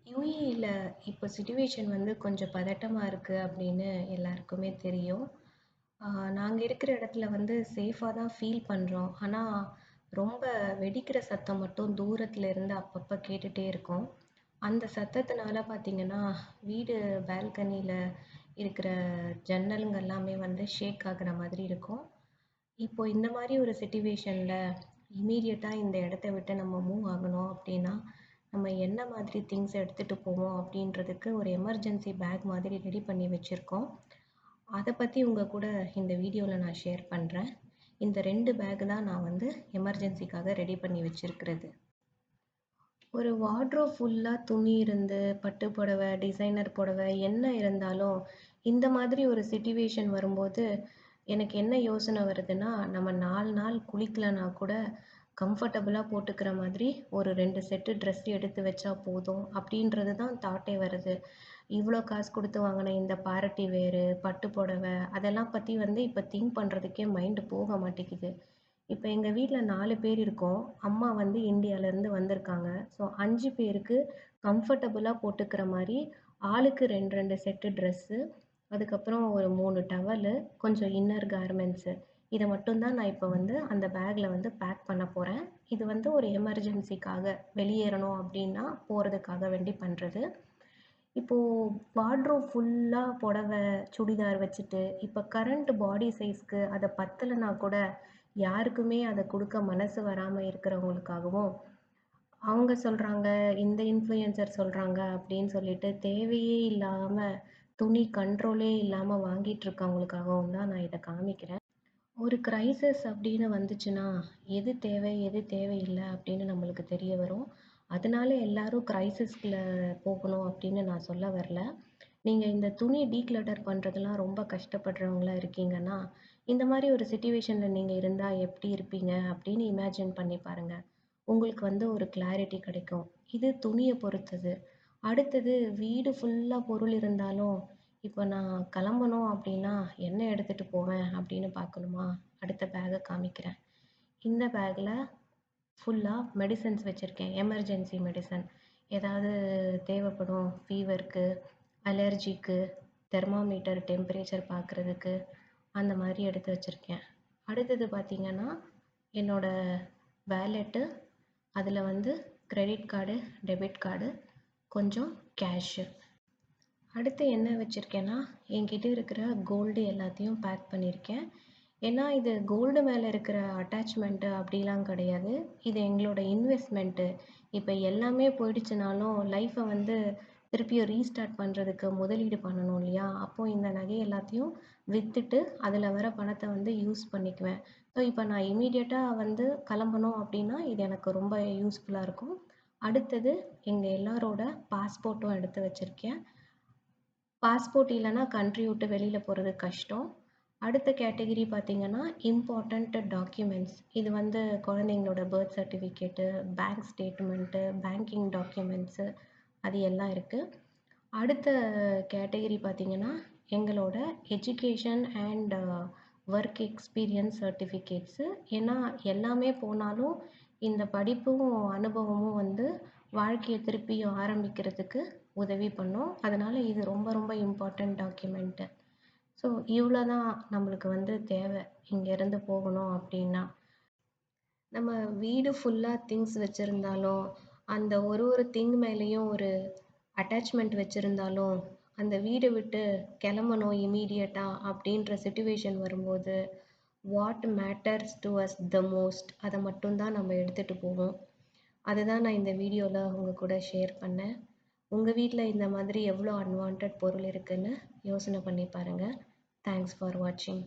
யுஏஇல இப்போ சிச்சுவேஷன் வந்து கொஞ்சம் பதட்டமா இருக்கு அப்படின்னு எல்லாருக்குமே தெரியும். ஆ நாங்க இருக்கிற இடத்துல வந்து சேஃபா தான் ஃபீல் பண்றோம். ஆனா, ரொம்ப வெடிக்கிற சத்தம் மட்டும் தூரத்துல இருந்து அப்பப்ப கேட்டுட்டே இருக்கும். அந்த சத்தத்தினால பார்த்தீங்கன்னா, வீடு பால்கனியில இருக்கிற ஜன்னலுங்க எல்லாமே வந்து ஷேக் ஆகுற மாதிரி இருக்கும். இப்போ இந்த மாரி ஒரு சிச்சுவேஷன்ல இம்மீடியட்டா இந்த இடத்த விட்டு நம்ம மூவ் ஆகணும் அப்படின்னா, நம்ம என்ன மாதிரி திங்ஸ் எடுத்துட்டு போவோம் அப்படின்றதுக்கு ஒரு எமர்ஜென்சி பேக் மாதிரி ரெடி பண்ணி வச்சிருக்கோம். அத பத்தி உங்க கூட இந்த வீடியோல நான் ஷேர் பண்றேன். இந்த 2 பேக் தான் நான் வந்து எமர்ஜென்சிக்காக ரெடி பண்ணி வச்சிருக்கிறது. ஒரு வார்ட்ரோப் ஃபுல்லா துணி இருந்து, பட்டு புடவை, டிசைனர் புடவை என்ன இருந்தாலும், இந்த மாதிரி ஒரு சிச்சுவேஷன் வரும்போது, எனக்கு என்ன யோசனை வருதுன்னா, நம்ம 4 நாள் குளிக்கலனா கூட கம்ஃபர்டபுளா போட்டுக்கிற மாதிரி ஒரு 2 செட்டு ட்ரெஸ் எடுத்து வச்சா போதும், அப்படின்றது தான் தாட்டே வருது. இவ்ளோ காசு குடுத்து வாங்குன இந்த பார்ட்டி வேரு, பட்டு புடவை அதெல்லாம் பத்தி வந்து இப்ப திங்க் பண்றதுக்கே மைண்ட் போக மாட்டேங்குது. இப்ப எங்க வீட்ல 4 பேர் இருக்கோம். அம்மா வந்து இந்தியாலருந்து வந்திருக்காங்க. ஸோ 5 பேருக்கு கம்ஃபர்டபுளா போட்டுக்கிற மாரி, ஆளுக்கு 2, 2 செட்டு ட்ரெஸ்ஸு, அதுக்கப்புறம் ஒரு 3 டவலு, கொஞ்சம் இன்னர் கார்மெண்ட்ஸு. இத மட்டும் தான் நான் இப்ப வந்து அந்த பேக்ல வந்து பேக் பண்ண போறேன். இது வந்து ஒரு எமர்ஜென்சிக்காக வெளியேறணும் அப்டின்னா போறதுக்காக வேண்டி பண்றது. இப்போ வார்ட்ரோப் ஃபுல்லா புடவை, சுடிதார் வச்சுட்டு, இப்ப கரண்ட் பாடி சைஸ்க்கு அத பத்தலனா கூட, யாருக்குமே அத குடுக்க மனசு வராம இருக்கிறவங்களுக்காகவும், அவங்க சொல்றாங்க, இந்த இன்ஃப்ளூயன்சர் சொல்றாங்க அப்படின்னு சொல்லிட்டு தேவையே இல்லாம, துணி கண்ட்ரோலே இல்லாம வாங்கிட்டு இருக்கவங்களுக்காகவும் தான் நான் இத காமிக்கிறேன். ஒரு கிரைசிஸ் அப்படின்னு வந்துச்சுன்னா, எது தேவை, எது தேவையில்ல அப்படின்னு நம்மளுக்கு தெரிய வரும். அதனால எல்லாரும் கிரைசிஸ்குள்ள போகணும் அப்படின்னு நான் சொல்ல வரல. நீங்க இந்த துணி டீக்ளட்டர் பண்றதெல்லாம் ரொம்ப கஷ்டப்படுறவங்களா இருக்கீங்கன்னா, இந்த மாரி ஒரு சிச்சுவேஷன்ல நீங்க இருந்தா எப்படி இருப்பீங்க அப்படின்னு இமேஜின் பண்ணி பாருங்க. உங்களுக்கு வந்து ஒரு கிளாரிட்டி கிடைக்கும். இது துணிய பொறுத்தது. அடுத்தது வீடு ஃபுல்லா பொருள் இருந்தாலும், இப்போ நான் கிளம்பணும் அப்படின்னா, என்ன எடுத்துட்டு போவேன் அப்படின்னு பார்க்கணுமா? அடுத்த பேக்க காமிக்கிறேன். இந்த பேக்ல ஃபுல்லா மெடிசின்ஸ் வச்சிருக்கேன். Emergency medicine. ஏதாவது தேவைப்படும் ஃபீவருக்கு, அலர்ஜிக்கு, தெர்மாமீட்டர் டெம்பரேச்சர் பார்க்குறதுக்கு, அந்த மாரி எடுத்து வச்சிருக்கேன். அடுத்தது பார்த்தீங்கன்னா, என்னோட வேலெட்டு, அதில வந்து கிரெடிட் கார்டு, டெபிட் கார்டு, கொஞ்சம் கேஷு. அடுத்து என்ன வச்சிருக்கேன்னா, என்கிட்ட இருக்கிற கோல்டு எல்லாத்தையும் பேக் பண்ணியிருக்கேன். ஏன்னா, இது கோல்டு மேல இருக்கிற அட்டாச்மெண்ட்டு அப்படிலாம் கிடையாது. இது எங்களோட இன்வெஸ்ட்மெண்ட்டு. இப்ப எல்லாமே போயிடுச்சுனாலும், லைஃப்ப வந்து திருப்பியும் ரீஸ்டார்ட் பண்றதுக்கு முதலீடு பண்ணணும் இல்லையா? அப்போ இந்த நகை எல்லாத்தையும் வித்துட்டு, அதில வர பணத்த வந்து யூஸ் பண்ணிக்குவேன். ஸோ, இப்ப நான் இம்மீடியட்டா வந்து கிளம்பணும் அப்படின்னா, இது எனக்கு ரொம்ப யூஸ்ஃபுல்லா இருக்கும். அடுத்தது எங்க எல்லாரோட பாஸ்போர்ட்டும் எடுத்து வச்சிருக்கேன். பாஸ்போர்ட் இல்லன்னா கண்ட்ரி விட்டு வெளியில போறது கஷ்டம். அடுத்த கேட்டகரி பார்த்தீங்கன்னா, இம்பார்ட்டன்ட் டாக்குமெண்ட்ஸ். இது வந்து குழந்தைங்களோட birth certificate, bank statement, banking documents அது எல்லாம் இருக்கு. அடுத்த கேட்டகரி பார்த்தீங்கன்னா, எங்களோட education and work experience certificates. ஏன்னா, எல்லாமே போனாலும் இந்த படிப்பும், அனுபவமும் வந்து வாழ்க்கைய திருப்பியும் ஆரம்பிக்கிறதுக்கு உதவி பண்ணும். அதனால இது ரொம்ப ரொம்ப இம்பார்ட்டன்ட் டாக்குமெண்ட்டு. ஸோ இவ்வளோ தான் நம்மளுக்கு வந்து தேவை. இங்கேருந்து போகணும் அப்படின்னா. நம்ம வீடு ஃபுல்லா திங்ஸ் வச்சிருந்தாலும், அந்த ஒரு ஒரு திங் மேலேயும் ஒரு அட்டாச்மெண்ட் வச்சிருந்தாலும், அந்த வீட விட்டு கிளம்பணும் இம்மீடியட்டா அப்படின்ற சிச்சுவேஷன் வரும்போது, what matters to us the most அத மட்டும் தான் நம்ம எடுத்துட்டு போவோம். அதுதான் நான் இந்த வீடியோல உங்க கூட ஷேர் பண்ணேன். உங்க வீட்ல இந்த மாதிரி எவ்வளோ அன்வான்டட் பொருள் இருக்குன்னு யோசனை பண்ணி பாருங்க. தேங்க்ஸ் ஃபார் வாட்சிங்.